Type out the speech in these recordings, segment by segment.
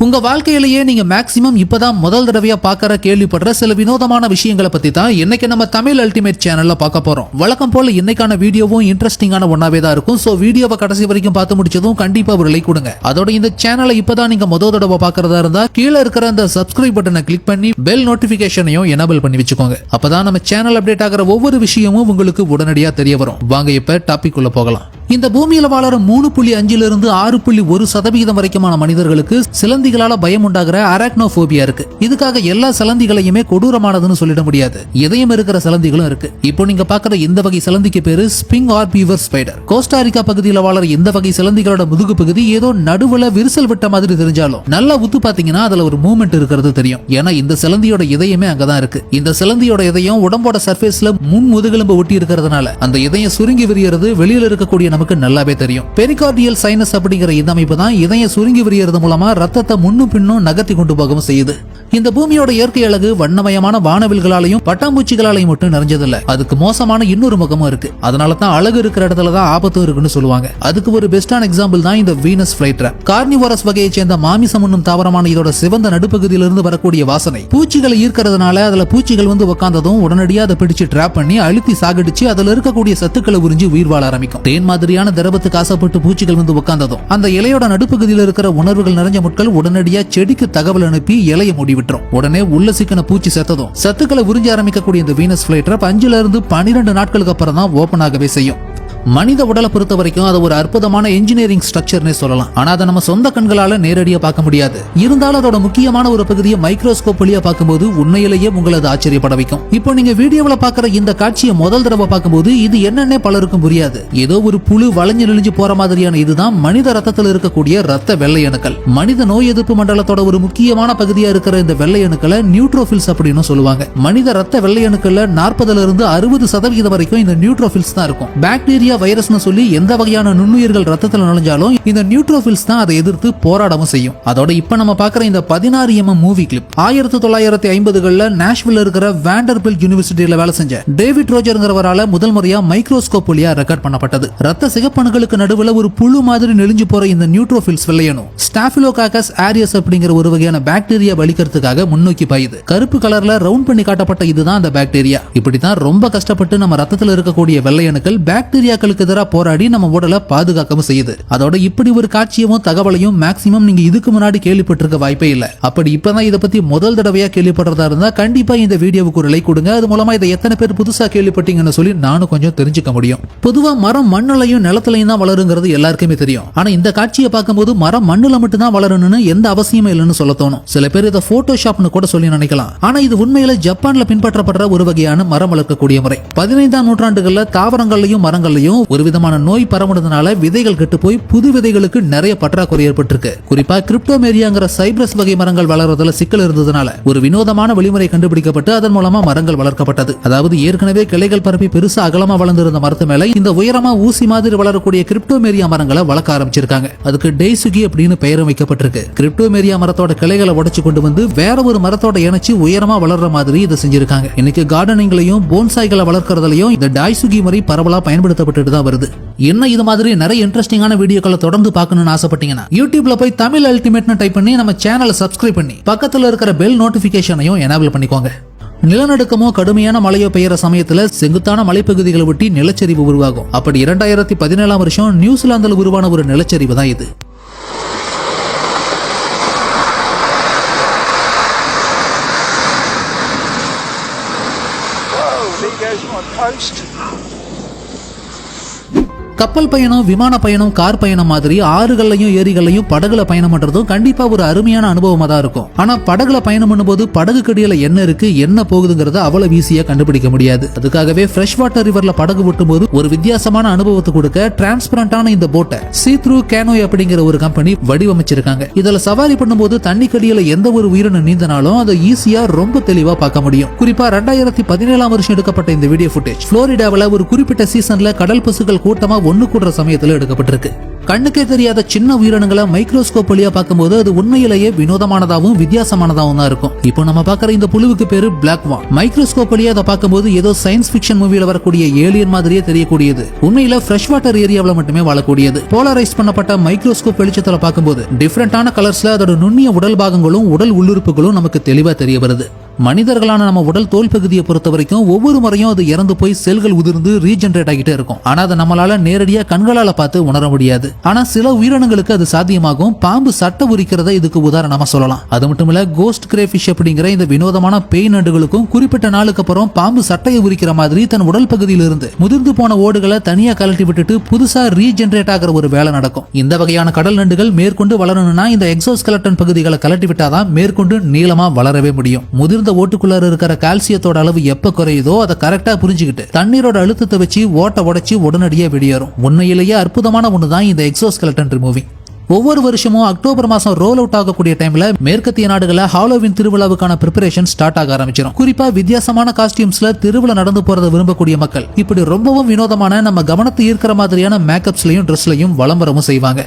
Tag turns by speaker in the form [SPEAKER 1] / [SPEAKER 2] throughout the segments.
[SPEAKER 1] உங்க வாழ்க்கையிலேயே நீங்க மேக்ஸிமம் இப்பதான் முதல் தடவையா பார்க்கற கேள்விப்படுற சில வினோதமான விஷயங்களை பத்தி தான் இன்னைக்கு நம்ம தமிழ் அல்டிமேட் சேனல்ல பார்க்க போறோம். வழக்கம் போல இன்னைக்கான வீடியோவும் இன்ட்ரெஸ்டிங்கான ஒன்னாவே தான் இருக்கும். சோ வீடியோவை கடைசி வரைக்கும் பார்த்து முடிச்சதும் கண்டிப்பா ஒரு லைக் கொடுங்க. அதோட இந்த சேனலை இப்பதான் நீங்க முதல் தடவை பார்க்கறதா இருந்தா கீழே இருக்கிற அந்த சப்ஸ்கிரைப் பட்டனை கிளிக் பண்ணி பெல் நோட்டிபிகேஷனையும் எனேபிள் பண்ணி வச்சுக்கோங்க. அப்பதான் நம்ம சேனல் அப்டேட் ஆகிற ஒவ்வொரு விஷயமும் உங்களுக்கு உடனடியா தெரிய வரும். வாங்க இப்ப டாபிக் உள்ள போகலாம். இந்த பூமியில வாழற 3.5 இருந்து 6.1% வரைக்குமான மனிதர்களுக்கு சிலந்திகளால பயம் உண்டாகிற அராக்னோபோபியா இருக்கு. இதுக்காக எல்லா சிலந்திகளையுமே கொடூரமானதுன்னு சொல்லிட முடியாது. இதயம் இருக்கிற சிலந்திகளும் இருக்கு. இப்போ நீங்க பாக்குற இந்த வகை சிலந்திக்கு பேரு ஸ்பிங் ஆர் பீவர் ஸ்பைடர். கோஸ்டாரிக்கா பகுதியில் வாழற இந்த வகை சிலந்திகளோட முதுகு பகுதி ஏதோ நடுவுல விரிசல் விட்ட மாதிரி தெரிஞ்சாலும் நல்லா உத்து பாத்தீங்கன்னா அதுல ஒரு மூவ்மெண்ட் இருக்கிறது தெரியும். ஏன்னா இந்த சிலந்தியோட இதயமே அங்கதான் இருக்கு. இந்த சிலந்தியோட இதயம் உடம்போட சர்ஃபேஸ்ல முன் முதுகெலும்பு ஒட்டி இருக்கிறதுனால அந்த இதயம் சுருங்கி விரியறது வெளியில இருக்கக்கூடிய நமக்கு நல்லாவே தெரியும். பெரிகார்டியல் சைனஸ் அப்படிங்கிற இந்த அமைப்பு தான் இதயம் சுருங்கி விரியறது மூலமா ரத்தத்தை முன்னும் பின்னும் நகர்த்தி கொண்டு போகவும் செய்யுது. இந்த பூமியோட இயற்கை அழகு வண்ணமயமான வானவில்களாலையும் பட்டாம்பூச்சிகளாலையும் மட்டும் நிறைஞ்சதில்ல. அதுக்கு மோசமான இன்னொரு முகமும் இருக்கு. அதனால தான் அழகு இருக்கிற இடத்துல தான் ஆபத்தும் இருக்குன்னு சொல்லுவாங்க. அதுக்கு ஒரு பெஸ்டான எக்ஸாம்பிள் தான் இந்த வீனஸ் ஃபிளைட்ராப். கார்னிவோரஸ் வகையை சேர்ந்த மாமிசம் என்னும் தாவரமான இதோட சிவந்த நடுப்பகுதியிலிருந்து வரக்கூடிய வாசனை பூச்சிகளை ஈர்க்கிறதுனால அதுல பூச்சிகள் வந்து உட்கார்ந்ததும் உடனடியாக அதை பிடிச்சு டிராப் பண்ணி அழுத்தி சாகடிச்சு அதுல இருக்கக்கூடிய சத்துக்களை உறிஞ்சி உயிர் வாழ ஆரம்பிக்கும். தேன் மாதிரியான திரவத்துக்கு ஆசைப்பட்டு பூச்சிகள் வந்து உட்கார்ந்ததும் அந்த இலையோட நடுப்பகுதியில் இருக்கிற உணர்வுகள் நிறைஞ்ச முட்கள் உடனடியா செடிக்கு தகவல் அனுப்பி இலையை மூடி விட்டுரும். உடனே உள்ள சிக்கன பூச்சி செத்ததும் சத்துக்களை உறிஞ்சி ஆரம்பிக்கக்கூடிய இந்த வீனஸ் ஃபிளைட்ராப் 5 இருந்து 12 நாட்களுக்கு அப்புறம் தான் ஓபன் ஆகவே செய்யும். மனித உடலை பொறுத்த வரைக்கும் அது ஒரு அற்புதமான இன்ஜினியரிங் ஸ்ட்ரக்சர்னே சொல்லலாம். ஆனா அதை நம்ம சொந்த கண்களால நேரடியா பார்க்க முடியாது. இருந்தாலும் அதோட முக்கியமான ஒரு பகுதியை மைக்ரோஸ்கோப் வழியா பார்க்கும்போது உண்மையிலேயே உங்களை அது ஆச்சரியப்பட வைக்கும். இப்போ நீங்க வீடியோவில் பாக்குற இந்த காட்சியை முதல் தடவை பார்க்கும்போது இது என்னன்னே பலருக்கும் புரியாது. ஏதோ ஒரு புழு வளைஞ்சு நெளிஞ்சு போற மாதிரியான இதுதான் மனித ரத்தத்தில் இருக்கக்கூடிய ரத்த வெள்ளை அணுக்கள். மனித நோய் எதிர்ப்பு மண்டலத்தோட ஒரு முக்கியமான பகுதியா இருக்கிற இந்த வெள்ளை அணுக்களை நியூட்ரோபில்ஸ் அப்படின்னு சொல்லுவாங்க. மனித ரத்த வெள்ளை அணுக்கள்ல 40 இருந்து 60% வரைக்கும் இந்த நியூட்ரோபில்ஸ் தான் இருக்கும். பாக்டீரியா வைரஸ்னு சொல்லி எந்த வகையான நுண்ணுயிர்கள் ரத்தத்தில் நுழைஞ்சாலும் இந்த நியூட்ரோபில்ஸ் தான் அதை எதிர்த்து போராடவும் செய்யும். அதோட இப்ப நம்ம பார்க்குற இந்த 16 mm மூவி கிளிப் 1950களில் நாஷ்வில்ல இருக்கிற வாண்டர்பில்ட் யூனிவர்சிட்டியில வேலை செஞ்ச டேவிட் ரோஜர்ங்கிறவரால முதல் முறையா மைக்ரோஸ்கோப் வழியா ரெக்கார்ட் பண்ணப்பட்டது. ரத்த சிகப்பணுக்களுக்கு நடுவில் ஒரு புழு மாதிரி நெளிஞ்சு போற இந்த நியூட்ரோபில்ஸ் வெள்ளையணும் ஸ்டாஃபிலோகாக்கஸ் ஆரியஸ் அப்படிங்கிற ஒரு வகையான பாக்டீரியா வலிக்கிறதுக்காக முன்னோக்கி பாயுது. கருப்பு கலர்ல ரவுண்ட் பண்ணி காட்டப்பட்ட இதுதான் அந்த பாக்டீரியா. இப்படித்தான் ரொம்ப கஷ்டப்பட்டு நம்ம ரத்தத்தில் இருக்கக்கூடிய வெள்ளையணுக்கள் பாக்டீரியா எதிராக போராடி நம்ம உடலை பாதுகாக்கவும் செய்யுது. அதோட இப்படி ஒரு காட்சியவும் தகவலையும் மேக்ஸிமம் நீங்க இதுக்கு முன்னாடி கேள்விப்பட்டிருக்க வாய்ப்பே இல்ல. அப்படி இப்பதான் இதை பத்தி முதல் தடவையா கேள்விப்படுறதா இருந்தா கண்டிப்பா இந்த வீடியோவுக்கு ஒரு லைக் கொடுங்க. அது மூலமா இதை எத்தனை பேர் புதுசா கேள்விப்பட்டீங்கன்னு சொல்லி நானும் கொஞ்சம் தெரிஞ்சுக்க முடியும். பொதுவா மரம் மண்ணுலையும் நிலத்திலையும் தான் வளருங்கிறது எல்லாருக்குமே தெரியும். ஆனா இந்த காட்சியை பார்க்கும்போது மரம் மண்ணுல மட்டும் தான் வளரணும்னு எந்த அவசியமே இல்லைன்னு சொல்ல தோணும். சில பேர் இதை போட்டோஷாப்னு கூட சொல்லி நினைக்கலாம். ஆனா இது உண்மையில ஜப்பான்ல பின்பற்றப்படுற ஒரு வகையான மரம் வளர்க்கக்கூடிய முறை. 15ஆம் நூற்றாண்டுகள்ல தாவரங்கள்லயும் மரங்கள்லயும் ஒரு விதமான நோய் பரவுனதுனால விதைகள் கெட்டு போய் புது விதைகளுக்கு நிறைய பற்றாக்குறை ஏற்பட்டிருக்கு. குறிப்பா கிரிப்டோமேரியாங்கிற சைப்ரஸ் வகை மரங்கள் வளர்றதுல சிக்கல் இருந்ததுனால ஒரு வினோதமான வழிமுறை கண்டுபிடிக்கப்பட்டு அதன் மூலமா மரங்கள் வளர்க்கப்பட்டது. அதாவது ஏற்கனவே கிளைகள் பரப்பி பெருசா அகலமா வளர்ந்திருந்த மரத்து மேல இந்த உயரமா ஊசி மாதிரி வளரக்கூடிய கிரிப்டோமேரியா மரங்களை வளர்க்க ஆரம்பிச்சிருக்காங்க. அதுக்கு டெய்சுகி அப்படின்னு பெயரும் வைக்கப்பட்டிருக்கு. கிரிப்டோமேரியா மரத்தோட கிளைகளை உடைச்சு கொண்டு வந்து வேற ஒரு மரத்தோட இணைச்சு உயரமா வளர்ற மாதிரி இதை செஞ்சிருக்காங்க. இன்னைக்கு கார்டனிங்லயும் போன்சாய்களை வளர்க்கறதுலயும் இந்த டைசுகி முறை பரவலா பயன்படுத்தப்பட்டு தான் வருது. என்ன இது மாதிரி நிறைய இன்ட்ரெஸ்டிங்கான வீடியோக்களை தொடர்ந்து பார்க்கணும்னு ஆசைப்பட்டீங்கன்னா யூடியூப்ல போய் தமிழ் அல்டிமேட்னு டைப் பண்ணி நம்ம சேனலை சப்ஸ்கிரைப் பண்ணி பக்கத்துல இருக்கிற பெல் நோட்டிபிகேஷனையும் எனேபிள் பண்ணிக்கோங்க. நிலநடுக்கமோ கடுமையான மழையோ பெய்யற சமயத்துல செங்குத்தான மலைப்பகுதிகளை ஒட்டி நிலச்சரிவு உருவாகும். அப்படி 2017ஆம் வருஷம் நியூசிலாந்துல உருவான ஒரு நிலச்சரிவு தான் இது. கப்பல் பயணம், விமான பயணம், கார் பயணம் மாதிரி ஆறுகள்லையும் ஏரிகள்லையும் படகுல பயணம் பண்றதும் கண்டிப்பா ஒரு அருமையான அனுபவமா தான் இருக்கும். ஆனா படகுல பயணம் பண்ணும்போது படகு கடியில என்ன இருக்கு என்ன போகுதுங்கிறத அவ்வளவு ஈஸியா கண்டுபிடிக்க முடியாது. அதுக்காகவே ஃப்ரெஷ் வாட்டர் ரிவர்ல படகு ஓட்டும் போது ஒரு வித்தியாசமான அனுபவத்தை கொடுக்க டிரான்ஸ்பரண்டான இந்த போட்டை சீ த்ரூ கேனோய் அப்படிங்கிற ஒரு கம்பெனி வடிவமைச்சிருக்காங்க. இதுல சவாரி பண்ணும்போது தண்ணி கடியில எந்த ஒரு உயிரினம் நீந்தனாலும் அதை ஈஸியா ரொம்ப தெளிவா பார்க்க முடியும். குறிப்பா 2017ஆம் வருஷம் எடுக்கப்பட்ட இந்த வீடியோ ஃபுட்டேஜ் புளோரிடாவில் ஒரு குறிப்பிட்ட சீசன்ல கடல் பசுக்கள் கூட்டமா ஒண்ணு கூடுற சமயத்துல எடுக்கப்பட்டிருக்கு. கண்ணுக்கே தெரியாத சின்ன உயிரினங்களை மைக்ரோஸ்கோப் வழியா பார்க்கும்போது அது உண்மையிலேயே வினோதமானதாகவும் வித்தியாசமானதாகவும் தான் இருக்கும். இப்போ நம்ம பார்க்குற இந்த புழுவுக்கு பேரு பிளாக் வான். மைக்ரோஸ்கோப் வழியா அதை பார்க்கும்போது ஏதோ சயின்ஸ் ஃபிக்ஷன் மூவில வரக்கூடிய ஏலியன் மாதிரியே தெரியக்கூடியது. உண்மையில ஃப்ரெஷ் வாட்டர் ஏரியாவில் மட்டுமே வாழக்கூடியது. போலரைஸ் பண்ணப்பட்ட மைக்ரோஸ்கோப் வெளிச்சத்துல பார்க்கும்போது டிஃபரெண்டான கலர்ஸ்ல அதோட நுண்ணிய உடல் பாகங்களும் உடல் உள்ளுறுப்புகளும் நமக்கு தெளிவா தெரிய வருது. மனிதர்களான நம்ம உடல் தோல் பகுதியை பொறுத்த வரைக்கும் ஒவ்வொரு முறையும் அது இறந்து போய் செல்கள் உதிர்ந்து ரீஜெனரேட் ஆகிட்டே இருக்கும். ஆனா அதை நம்மளால நேரடியா கண்களால பார்த்து உணர முடியாது. ஆனா சில உயிரினங்களுக்கு அது சாத்தியமாகும். பாம்பு சட்டை உரிக்கிறத இதுக்கு உதாரணமா சொல்லலாம். அது மட்டும் இல்ல, கோஸ்ட் கிரேஃபிஷ் அப்படிங்கிற இந்த வினோதமான பேய் நண்டுகளுக்கும் குறிப்பிட்ட நாளுக்கு அப்புறம் பாம்பு சட்டையை உரிக்கிற மாதிரி தன் உடல் பகுதியிலிருந்து முதிர்ந்து போன ஓடுகளை தனியா கலட்டி விட்டுட்டு புதுசா ரீஜெனரேட் ஆகிற ஒரு வேலை நடக்கும். இந்த வகையான கடல் நண்டுகள் மேற்கொண்டு வளரணும்னா இந்த எக்ஸோஸ்கெலட்டன் பகுதிகளை கலட்டி விட்டாதான் மேற்கொண்டு நீளமா வளரவே முடியும். முதிர்ந்த ஓட்டுக்குள்ளார இருக்கிற கால்சியத்தோட அளவு எப்ப குறையுதோ அதை கரெக்டா புரிஞ்சுக்கிட்டு தண்ணீரோட அழுத்தத்தை வச்சு ஓட்ட உடைச்சு உடனடியே வெளியேறும். உண்மையிலேயே அற்புதமான ஒண்ணுதான் இந்த எக்ஸோஸ்கெலட்டன் ரிமூவிங். ஒவ்வொரு வருஷமும் அக்டோபர் மாசம் ரோல் அவுட் ஆகக்கூடிய டைம்ல மேற்கத்திய நாடுகள ஹாலோவின் திருவிழாவுக்கான பிரிப்பரேஷன் ஸ்டார்ட் ஆக ஆரம்பிச்சிடும். குறிப்பா வித்தியாசமான காஸ்டியூம்ஸ்ல திருவிழா நடந்து போறதை விரும்பக்கூடிய மக்கள் இப்படி ரொம்பவும் வினோதமான நம்ம கவனத்தை ஈர்க்கிற மாதிரியான மேக்கப்ஸ்லயும் ட்ரெஸ்லயும் வளம்பரமும் செய்வாங்க.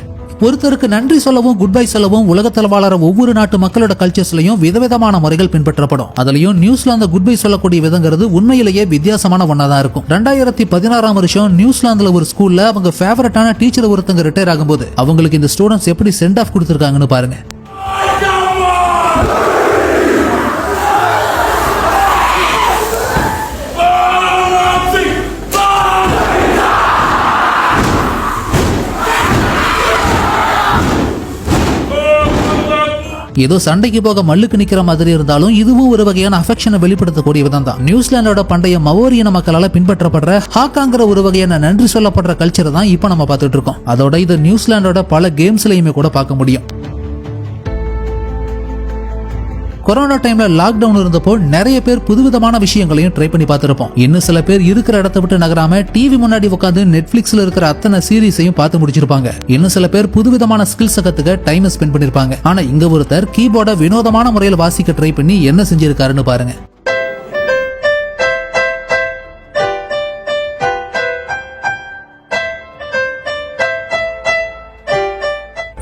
[SPEAKER 1] ஒருத்தருக்கு நன்றி சொல்லவும் குட் பை சொல்லவும் உலகத்தில் வாழற ஒவ்வொரு நாட்டு மக்களோட கல்ச்சர்ஸ்லயும் விதவிதமான முறைகள் பின்பற்றப்படும். அதுலயும் நியூசிலாந்து குட் பை சொல்லக்கூடிய விதங்கிறது உண்மையிலேயே வித்தியாசமான ஒன்னாதான் இருக்கும். 2016 வருஷம் நியூசிலாந்துல ஒரு ஸ்கூல்ல அவங்க ஃபேவரட்டான டீச்சர் ஒருத்தங்க ரிட்டையர் ஆகும்போது அவங்களுக்கு இந்த ஸ்டூடெண்ட்ஸ் எப்படி சென்ட் ஆஃப் கொடுத்திருக்காங்கன்னு பாருங்க. ஏதோ சண்டைக்கு போக மல்லுக்கு நிக்கிற மாதிரி இருந்தாலும் இதுவும் ஒரு வகையான அஃபெக்ஷனை வெளிப்படுத்தக்கூடிய விதம் தான். நியூசிலாந்தோட பண்டைய மவோரி இன மக்களால பின்பற்றப்படுற ஹாக்காங்கிற ஒரு வகையான நன்றி சொல்லப்படுற கல்ச்சரை தான் இப்ப நம்ம பார்த்துட்டு இருக்கோம். அதோட இது நியூசிலாந்தோட பல கேம்ஸ்லயுமே கூட பார்க்க முடியும். கொரோனா டைம்ல லாக்டவுன் இருந்தப்போ நிறைய பேர் புதுவிதமான விஷயங்களையும் ட்ரை பண்ணி பார்த்திருப்போம். இன்னும் சில பேர் இருக்கிற இடத்த விட்டு நகராம டிவி முன்னாடி உட்காந்து நெட்ஃபிளிக்ஸ்ல இருக்கிற அத்தனை சீரீஸையும் பார்த்து முடிச்சிருப்பாங்க. இன்னும் சில பேர் புதுவிதமான ஸ்கில்ஸ் கத்துக்க டைம் ஸ்பெண்ட் பண்ணிருப்பாங்க. ஆனா இங்க ஒருத்தர் கீபோர்டை வினோதமான முறையில் வாசிக்க ட்ரை பண்ணி என்ன செஞ்சிருக்காருன்னு பாருங்க.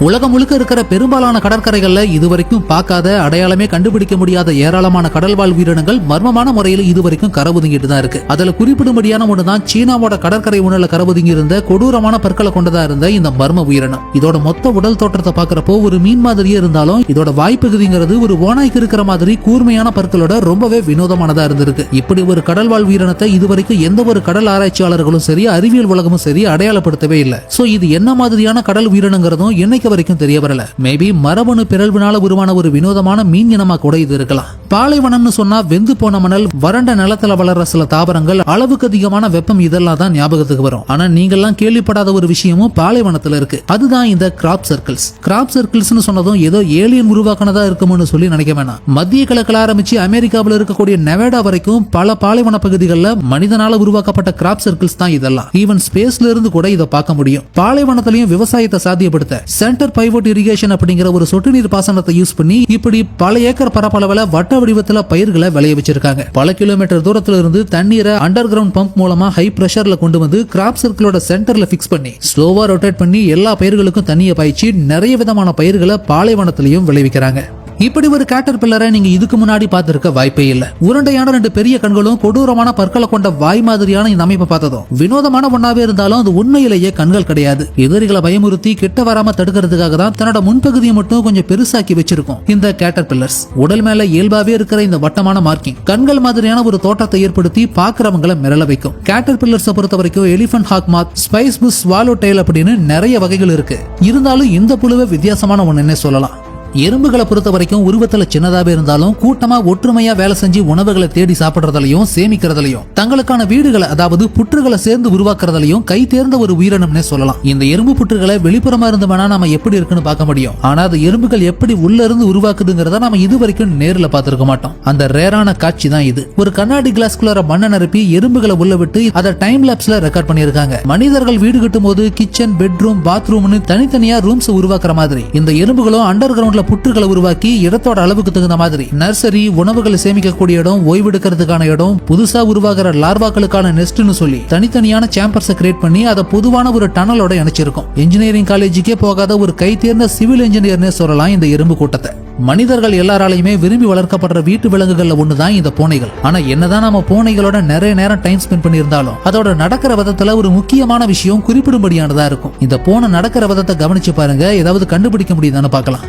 [SPEAKER 1] உலகம் முழுக்க இருக்கிற பெரும்பாலான கடற்கரைகள்ல இதுவரைக்கும் பார்க்காத, அடையாளமே கண்டுபிடிக்க முடியாத ஏராளமான கடல்வாழ் உயிரினங்கள் மர்மமான முறையில் இதுவரைக்கும் கரபுதுங்கிட்டு தான் இருக்கு. அதுல குறிப்பிடும்படியான ஒண்ணுதான் சீனாவோட கடற்கரை உணர்ல கரபுதுங்கி இருந்த கொடூரமான பற்களை கொண்டதா இருந்த இந்த மர்ம உயிரினம். இதோட மொத்த உடல் தோற்றத்தை பாக்குறப்போ ஒரு மீன் மாதிரியே இருந்தாலும் இதோட வாய்ப்பகுதிங்கிறது ஒரு ஓநாய்க்கு இருக்கிற மாதிரி கூர்மையான பற்களோட ரொம்பவே வினோதமானதா இருந்திருக்கு. இப்படி ஒரு கடல்வாழ் உயிரினத்தை இதுவரைக்கும் எந்த ஒரு கடல் ஆராய்ச்சியாளர்களும் சரி, அறிவியல் உலகமும் சரி அடையாளப்படுத்தவே இல்லை. சோ இது என்ன மாதிரியான கடல் உயிரினங்கிறதும் என்னைக்கு வரைக்கும் தெரிய வரல. மேபி மரபணு பிறழ்வினால உருவான ஒரு வினோதமான மீன் இனமா கூட இது இருக்கலாம். பாலைவனம்னு சொன்னா வெந்து போன மணல், வறண்ட நிலத்துல வளர்ற சில தாவரங்கள், அளவுக்கு அதிகமான வெப்பம், இதெல்லாம் தான் ஞாபகத்துக்கு வரும். ஆனா நீங்கெல்லாம் கேள்விப்படாத ஒரு விஷயமும் பாலைவனத்துல இருக்கு. அதுதான் இந்த கிராப் சர்க்கிள்ஸ். கிராப் சர்க்கிள்ஸ்னு சொன்னதும் ஏதோ ஏலியன் உருவாக்கினதா இருக்கும்னு சொல்லி நினைக்க வேணாம். மத்திய கிழக்குல ஆரம்பிச்சு அமெரிக்காவில் இருக்கக்கூடிய நெவாடா வரைக்கும் பல பாலைவன பகுதிகளில் மனிதனால உருவாக்கப்பட்ட கிராப் சர்க்கிள்ஸ் தான் இதெல்லாம். ஈவன் ஸ்பேஸ்ல இருந்து கூட இதை பார்க்க முடியும். பாலைவனத்திலையும் விவசாயத்தை சாத்தியப்படுத்த சென்டர் பைவோட் இரிகேஷன் அப்படிங்கிற ஒரு சொட்டு நீர் பாசனத்தை யூஸ் பண்ணி இப்படி பல ஏக்கர் பரப்பளவுல வட்ட வடிவத்துல பயிர்களை விளைய வச்சிருக்காங்க. பல கிலோமீட்டர் தூரத்துல இருந்து தண்ணீரை அண்டர் கிரவுண்ட் பம்ப் மூலமா ஹை பிரஷர்ல கொண்டு வந்து கிராப் சர்க்கிளோட சென்டர்ல பிக்ஸ் பண்ணி ஸ்லோவா ரொட்டேட் பண்ணி எல்லா பயிர்களுக்கும் தண்ணியை பாய்ச்சி நிறைய விதமான பயிர்களை பாலைவனத்திலையும் விளைவிக்கிறாங்க. இப்படி ஒரு கேட்டர்பில்லரை நீங்க இதுக்கு முன்னாடி பார்த்திருக்க வாய்ப்பே இல்ல. உருண்டையான 2 பெரிய கண்களும் கொடூரமான பற்களை கொண்ட வாய் மாதிரியான இந்த அமைப்பை பார்த்ததும் வினோதமான ஒன்னாவே இருந்தாலும் அது உண்மையிலேயே கண்கள் கிடையாது. எதிரிகளை பயமுறுத்தி கிட்ட வராம தடுக்கிறதுக்காக தான் தன்னோட முன்பகுதியை மட்டும் கொஞ்சம் பெருசாக்கி வச்சிருக்கும் இந்த கேட்டர்பில்லர்ஸ். உடல் மேல இயல்பாவே இருக்கிற இந்த வட்டமான மார்க்கிங் கண்கள் மாதிரியான ஒரு தோட்டத்தை ஏற்படுத்தி பாக்குறவங்களை மிரள வைக்கும். கேட்டர்பில்லர்ஸ் பொறுத்த வரைக்கும் எலிபென்ட் ஹாக் மாத், ஸ்பைஸ் புஷ், ஸ்வாலோ டெயில் அப்படின்னு நிறைய வகைகள் இருக்கு. இருந்தாலும் இந்த புழுவை வித்தியாசமான ஒண்ணுன்னே சொல்லலாம். எறும்புகளை பொறுத்த வரைக்கும் உருவத்துல சின்னதாவே இருந்தாலும் கூட்டமா ஒற்றுமையா வேலை செஞ்சு உணவுகளை தேடி சாப்பிடுறதுலயும் சேமிக்கிறதுலயும் தங்களுக்கான வீடுகளை, அதாவது புற்றுகளை சேர்ந்து உருவாக்குறதுலயும் கை தேர்ந்த ஒரு உயிரினம்னே சொல்லலாம். இந்த எறும்பு புற்றுகளை வெளிப்புறமா இருந்து வேணா நம்ம எப்படி இருக்குன்னு பார்க்க முடியும். ஆனா அது எறும்புகள் எப்படி உள்ள இருந்து உருவாக்குதுங்கிறத நம்ம இது வரைக்கும் நேர்ல பார்த்திருக்க மாட்டோம். அந்த ரேரான காட்சி தான் இது. ஒரு கண்ணாடி கிளாஸ்குள்ளார மண்ணை நிரப்பி எறும்புகளை உள்ள விட்டு அதை டைம் லேப்ஸ்ல ரெக்கார்ட் பண்ணிருக்காங்க. மனிதர்கள் வீடு கட்டும் போது கிச்சன், பெட்ரூம், பாத்ரூம்னு தனித்தனியா ரூம்ஸ் உருவாக்குற மாதிரி இந்த எறும்புகளும் அண்டர் கிரவுண்ட்ல புற்றுகளை உருவாக்கி இடத்தோட அளவுக்கு தகுந்த மாதிரி நர்சரி, உணவுகளை சேமிக்கக்கூடிய இடம், ஓய்வெடுக்கிறதுக்கான இடம், புதுசா உருவாகிற லார்வாக்களுக்கான நெஸ்ட்னு சொல்லி தனித்தனியான சேம்பர்ஸை கிரியேட் பண்ணி அதை பொதுவான ஒரு டனலோட இணைச்சிருக்கும். இன்ஜினியரிங் காலேஜுக்கே போகாத ஒரு கை தேர்ந்த சிவில் இன்ஜினியர்னே சொல்லலாம் இந்த எறும்பு கூட்டத்தை. மனிதர்கள் எல்லாராலையுமே விரும்பி வளர்க்கப்படுற வீட்டு விலங்குகள்ல ஒண்ணுதான் இந்த பூனைகள். ஆனா என்னதான் நம்ம பூனைகளோட நிறைய நேரம் டைம் ஸ்பெண்ட் பண்ணியிருந்தாலும் அதோட நடக்கிற விதத்துல ஒரு முக்கியமான விஷயம் குறிப்பிடும்படியானதா இருக்கும். இந்த பூனை நடக்கிற விதத்தை கவனிச்சு பாருங்க, ஏதாவது கண்டுபிடிக்க முடியுதான்னு பார்க்கலாம்.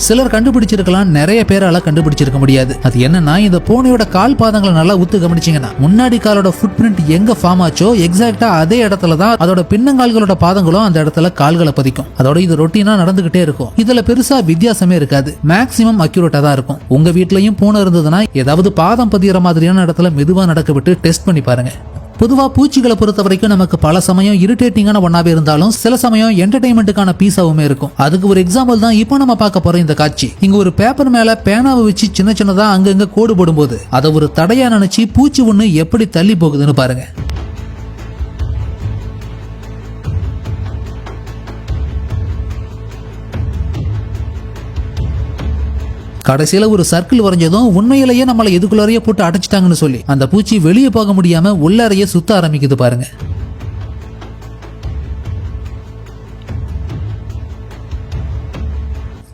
[SPEAKER 1] சிலர் கண்டுபிடிச்சிருக்கலாம், நிறைய பேரால கண்டுபிடிச்சிருக்க முடியாது. அது என்னன்னா, இந்த பூனையோட கால் பாதங்களை நல்லா உத்து கவனிச்சீங்கன்னா முன்னாடி காலோட ஃபுட் பிரிண்ட் எங்க ஃபார்ம் ஆச்சோ எக்ஸாக்டா அதே இடத்துல தான் அதோட பின்னங்கால்களோட பாதங்களும் அந்த இடத்துல கால்களை பதிக்கும். அதோட இது ரொட்டீனா நடந்துகிட்டே இருக்கும். இதுல பெருசா வித்தியாசமே இருக்காது. மேக்ஸிமம் அக்யூரேட்டா தான் இருக்கும். உங்க வீட்லயும் பூனை இருந்ததுன்னா ஏதாவது பாதம் பதிகிற மாதிரியான இடத்துல மெதுவா நடக்க விட்டு டெஸ்ட் பண்ணி பாருங்க. பொதுவா பூச்சிகளை பொறுத்த வரைக்கும் நமக்கு பல சமயம் இரிட்டேட்டிங்கான ஒன்னாவே இருந்தாலும் சில சமயம் என்டர்டைன்மெண்ட்டுக்கான பீஸாவுமே இருக்கும். அதுக்கு ஒரு எக்ஸாம்பிள் தான் இப்போ நம்ம பார்க்க போற இந்த காட்சி. இங்க ஒரு பேப்பர் மேல பேனாவை வச்சு சின்ன சின்னதா அங்கங்க கோடு போடும்போது அதை ஒரு தடையா நினைச்சு பூச்சி ஒண்ணு எப்படி தள்ளி போகுதுன்னு பாருங்க. கடைசியில ஒரு சர்க்கிள் வரைஞ்சதும் உண்மையிலேயே நம்மளை எதுக்குள்ளாரையே போட்டு அடைச்சிட்டாங்கன்னு சொல்லி அந்த பூச்சி வெளியே போக முடியாம உள்ளாரையே சுத்த ஆரம்பிக்குது பாருங்க.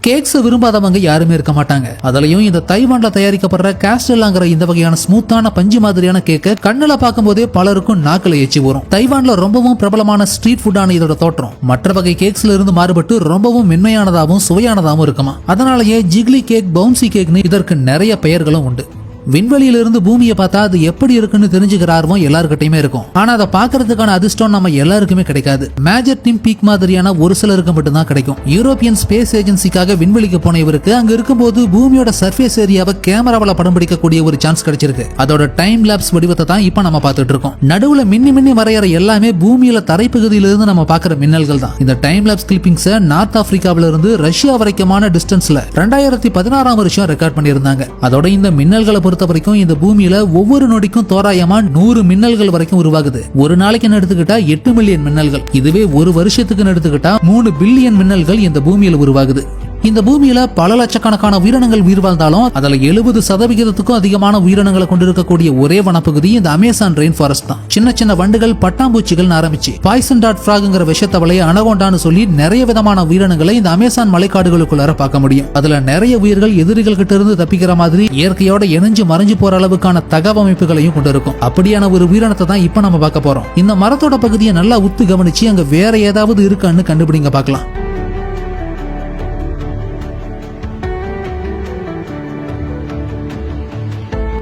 [SPEAKER 1] கேக்ஸ் விரும்பாதவங்க யாருமே இருக்க மாட்டாங்க. அதுலயும் இந்த தைவான்ல தயாரிக்கப்படுற காஸ்டெல்லாங்கிற இந்த வகையான ஸ்மூத்தான பஞ்சு மாதிரியான கேக்க கண்ணுல பார்க்கும் போதே பலருக்கும் நாக்குல எச்சி வரும். தைவான்ல ரொம்பவும் பிரபலமான ஸ்ட்ரீட் ஃபுட்டான இதோட தோற்றம் மற்ற வகை கேக்ஸ்ல இருந்து மாறுபட்டு ரொம்பவும் மென்மையானதாகவும் சுவையானதாகவும் இருக்குமா. அதனாலேயே ஜிக்லி கேக், பவுன்சி கேக்னு இதற்கு நிறைய பெயர்களும் உண்டு. விண்வெளியிலிருந்து பூமியை பார்த்தா அது எப்படி இருக்குன்னு தெரிஞ்சுக்கிற ஆர்வம் எல்லாருக்கிட்டையுமே இருக்கும். ஆனா அதை பாக்குறதுக்கான அதிர்ஷ்டம் நம்ம எல்லாருக்குமே கிடைக்காது. மேஜர் டிம் பீக் மாதிரியான ஒரு சிலருக்கு மட்டும்தான் கிடைக்கும். யூரோப்பியன் ஸ்பேஸ் ஏஜென்சிக்காக விண்வெளிக்கு போன இவருக்கு அங்க இருக்கும்போது பூமியோட சர்ஃபேஸ் ஏரியாவை கேமராவில் படம் பிடிக்கக்கூடிய ஒரு சான்ஸ் கிடைச்சிருக்கு. அதோட டைம் லேப்ஸ் வடிவத்தை தான் இப்ப நம்ம பார்த்துட்டு இருக்கோம். நடுவுல மின்னி மின்னி மறையிற எல்லாமே பூமியில தரைப்பகுதியிலிருந்து நம்ம பார்க்கிற மின்னல்கள் தான். இந்த டைம் லேப்ஸ் கிளிப்பிங்ஸை நார்த் ஆப்பிரிக்காவில இருந்து ரஷ்யா வரைக்குமான டிஸ்டன்ஸ்ல 2016 வருஷம் ரெக்கார்ட் பண்ணியிருந்தாங்க. அதோட இந்த மின்னல்களை பொறுத்த வரைக்கும் இந்த பூமியில ஒவ்வொரு நொடிக்கும் தோராயமா 100 மின்னல்கள் வரைக்கும் உருவாகுது. ஒரு நாளைக்கு எடுத்துக்கிட்டா 8 மில்லியன் மின்னல்கள். இதுவே ஒரு வருஷத்துக்கு எடுத்துக்கிட்டா 3 பில்லியன் மின்னல்கள் இந்த பூமியில உருவாகுது. இந்த பூமியில பல லட்சக்கணக்கான உயிரினங்கள் உயிர் வாழ்ந்தாலும் அதுல 70% அதிகமான உயிரினங்களை கொண்டிருக்கக்கூடிய ஒரே வனப்பகுதி இந்த அமேசான் ரெயின் ஃபாரஸ்ட் தான். சின்ன சின்ன வண்டுகள், பட்டாம்பூச்சிகள் ஆரம்பிச்சு பாய்சன் டாட் ஃப்ராக்ங்கிற விஷத்தவளைய அனகோண்டான்னு சொல்லி நிறைய விதமான உயிரினங்களை இந்த அமேசான் மலைக்காடுகளுக்குள்ளார பார்க்க முடியும். அதுல நிறைய உயிர்கள் எதிரிகள் கிட்ட இருந்து தப்பிக்கிற மாதிரி இயற்கையோட இணைஞ்சு மறைஞ்சு போற அளவுக்கான தகவமைப்புகளையும் கொண்டு இருக்கும். அப்படியான ஒரு உயிரினத்தை தான் இப்ப நம்ம பார்க்க போறோம். இந்த மரத்தோட பகுதியை நல்லா உத்து கவனிச்சு அங்க வேற ஏதாவது இருக்கான்னு கண்டுபிடிங்க பார்க்கலாம்.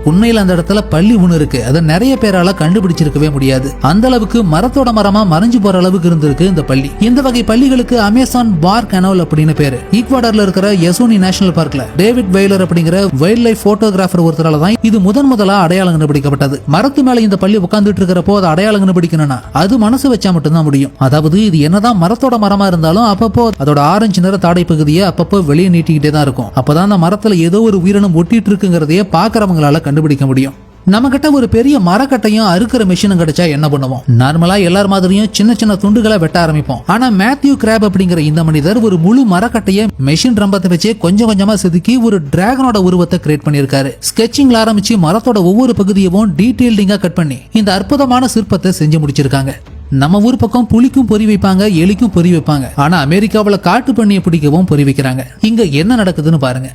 [SPEAKER 1] உண்மையில அந்த இடத்துல பள்ளி ஒண்ணு இருக்கு. அதை நிறைய பேரால கண்டுபிடிச்சிருக்கவே முடியாது. அந்த அளவுக்கு மரத்தோட மரமா மறைஞ்சு போற அளவுக்கு இருந்திருக்கு இந்த பள்ளி. இந்த வகை பள்ளிகளுக்கு அமேசான் பார் கனோல் அப்படின்னு பேரு. ஈக்வடார்ல இருக்கிற யசோனி நேஷனல் பார்க்ல டேவிட் வெய்லர் அப்படிங்கிற வைல்ட் லைஃப் போட்டோகிராஃபர் ஒருத்தரால தான் இது முதலா அடையாளம் கண்டுபிடிக்கப்பட்டது. மரத்து மேல இந்த பள்ளி உட்கார்ந்துட்டு இருக்கிறப்போ அதை அடையாளம் கண்டுபிடிக்கணும்னா அது மனசு வச்சா மட்டும்தான் முடியும். அதாவது இது என்னதான் மரத்தோட மரமா இருந்தாலும் அப்பப்போ அதோட ஆரஞ்சு நிற தாடை பகுதியை அப்பப்போ வெளியே நீட்டிக்கிட்டே தான் இருக்கும். அப்பதான் அந்த மரத்துல ஏதோ ஒரு உயிரினம் ஒட்டிட்டு இருக்குங்கிறதையே பாக்குறவங்களால கண்டுபிடிக்க முடியும். நம்ம கிட்ட ஒரு பெரிய மரக்கட்டையும் அறுக்கிற மிஷினும் கிடைச்சா என்ன பண்ணுவோம்? நார்மலா எல்லார் மாதிரியும் சின்ன சின்ன துண்டுகளை வெட்ட ஆரம்பிப்போம். ஆனா மேத்யூ கிராப் அப்படிங்கிற இந்த மனிதர் ஒரு முழு மரக்கட்டையை மெஷின் ரம்பத்தை வச்சு கொஞ்சம் கொஞ்சமா செதுக்கி ஒரு டிராகனோட உருவத்தை கிரியேட் பண்ணிருக்காரு. ஸ்கெட்சிங்ல ஆரம்பிச்சு மரத்தோட ஒவ்வொரு பகுதியவும் டீடைல்டிங்கா கட் பண்ணி இந்த அற்புதமான சிற்பத்தை செஞ்சு முடிச்சிருக்காங்க. நம்ம ஊர் பக்கம் புலிக்கும் பொறி வைப்பாங்க, எலிக்கும் பொறி வைப்பாங்க. ஆனா அமெரிக்காவுல காட்டு பண்ணியை பிடிக்கவும் பொறி வைக்கிறாங்க. இங்க என்ன நடக்குதுன்னு பாருங்க.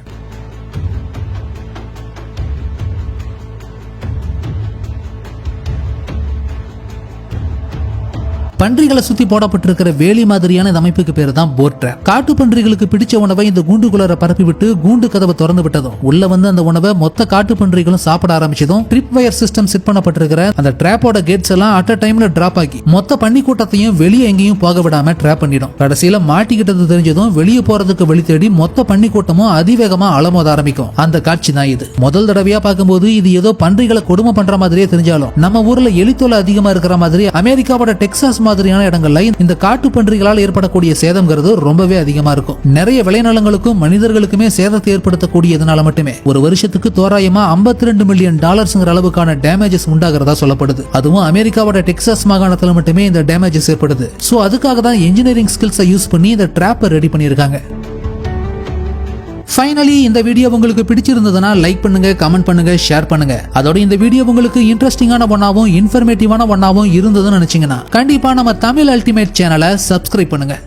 [SPEAKER 1] பன்றிகளை சுத்தி போடப்பட்டிருக்கிற வேலி மாதிரியான அமைப்புக்கு பேரு தான் போர் ட்ராப். காட்டு பன்றிகளுக்கு பிடிச்ச உணவை இந்த கூண்டுக்குள்ளார பரப்பி விட்டு கூண்டு கதவை திறந்து விட்டதும் உள்ள வந்து அந்த உணவை மொத்த காட்டு பன்றிகளும் சாப்பிட ஆரம்பிச்சதும் ட்ரிப் வயர் சிஸ்டம் செட் பண்ணப்பட்டிருக்கிற அந்த ட்ராப்போட கேட்ஸ் எல்லாம் அட் அ டைம்ல டிராப் ஆகி மொத்த பன்னி கூட்டத்தையும் வெளியே எங்கேயும் போக விடாம ட்ராப் பண்ணிடும். கடைசியில மாட்டிக்கிட்டது தெரிஞ்சதும் வெளியே போறதுக்கு வழி தேடி மொத்த பன்னி கூட்டமும் அதிவேகமா அலமோத ஆரம்பிக்கும். அந்த காட்சி தான் இது. முதல் தடவையா பார்க்கும்போது இது ஏதோ பன்றிகளை கொடுமை பண்ற மாதிரியே தெரிஞ்சாலும் நம்ம ஊர்ல எலித்தொலை அதிகமா இருக்கிற மாதிரி அமெரிக்காவோட டெக்சாஸ் மாதிரியான இடங்கள்ல இந்த காட்டு பன்றிகளால் ஏற்படக்கூடிய சேதம்ங்கிறது ரொம்பவே அதிகமா இருக்கும். நிறைய விளைநிலங்களுக்கும் மனிதர்களுக்குமே சேதத்தை ஏற்படுத்தக்கூடியதுனால மட்டுமே ஒரு வருஷத்துக்கு தோராயமா $52 மில்லியன் அளவுக்கான டேமேஜஸ் உண்டாகிறதா சொல்லப்படுது. அதுவும் அமெரிக்காவோட டெக்சாஸ் மாகாணத்துல மட்டுமே இந்த டேமேஜஸ் ஏற்படுது. சோ அதுக்காக தான் இன்ஜினியரிங் ஸ்கில்ஸை யூஸ் பண்ணி இந்த ட்ராப்பை ரெடி பண்ணியிருக்காங்க. ஃபைனலி இந்த வீடியோ உங்களுக்கு பிடிச்சிருந்ததுன்னா லைக் பண்ணுங்க, கமெண்ட் பண்ணுங்க, ஷேர் பண்ணுங்க. அதோட இந்த வீடியோ உங்களுக்கு இன்ட்ரெஸ்டிங்கான ஒன்னாவும் இன்ஃபர்மேட்டிவான ஒன்னாவும் இருந்ததுன்னு நினைச்சீங்கன்னா கண்டிப்பா நம்ம தமிழ் அல்டிமேட் சேனலை சப்ஸ்கிரைப் பண்ணுங்க.